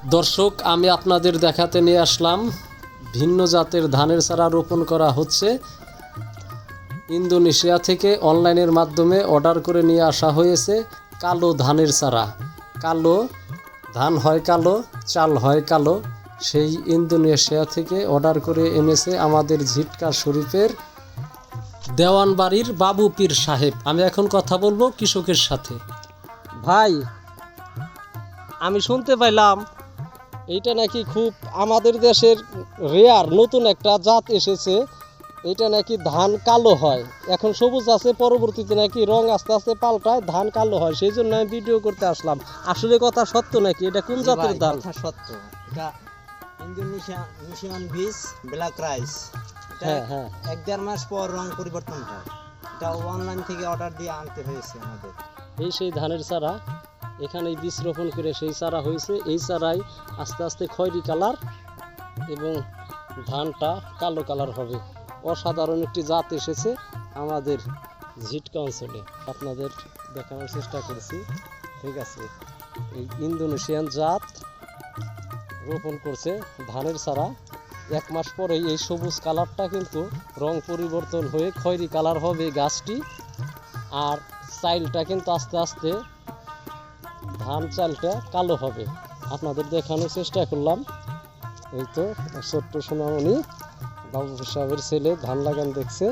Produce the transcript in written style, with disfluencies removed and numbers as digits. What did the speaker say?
দর্শক, আমি আপনাদের দেখাতে নিয়ে আসলাম ভিন্ন জাতের ধানের চারা রোপণ করা হচ্ছে। ইন্দোনেশিয়া থেকে অনলাইনের মাধ্যমে অর্ডার করে নিয়ে আসা হয়েছে কালো ধানের চারা। কালো ধান হয় কালো, চাল হয় কালো। সেই ইন্দোনেশিয়া থেকে অর্ডার করে এনেছে আমাদের ঝিটকা শরীফের দেওয়ানবাড়ির বাবু পীর সাহেব। আমি এখন কথা বলবো কৃষকের সাথে। ভাই, আমি শুনতে পাইলাম এইটা নাকি খুব আমাদের দেশের রেয়ার নতুন একটা জাত এসেছে। এইটা নাকি ধান কালো হয়, এখন সবুজ আছে, পরবর্তীতে নাকি রং আস্তে আস্তে পাল্টায়, ধান কালো হয়। সেই জন্য আমি ভিডিও করতে আসলাম। আসলে কথা সত্য নাকি? এটা কোন জাতের ধান? কথা সত্য। এটা ইন্দোনেশিয়ান বীজ ব্ল্যাক রাইস। হ্যাঁ হ্যাঁ, 1-1.5 মাস পর রং পরিবর্তন হয়। এটা অনলাইন থেকে অর্ডার দিয়ে আনতে হয়েছে আমাদের। এই সেই ধানের চারা, এখানে বীজ রোপণ করে সেই চারা হয়েছে। এই চারাই আস্তে আস্তে খয়েরি কালার এবং ধানটা কালো কালার হবে। অসাধারণ একটি জাত এসেছে আমাদের ঝিটকা অঞ্চলে, আপনাদের দেখানোর চেষ্টা করছি। ঠিক আছে, এই ইন্দোনেশিয়ান জাত রোপণ করছে ধানের চারা। 1 মাস পরেই এই সবুজ কালারটা কিন্তু রং পরিবর্তন হয়ে খয়েরি কালার হবে গাছটি। আর চাইলটা কিন্তু আস্তে আস্তে ধান চালটা কালো হবে। আপনাদের দেখানোর চেষ্টা করলাম। এই তো ছোট্ট সোনামণি বাবু সাহেবের ছেলে ধান লাগান দেখছে।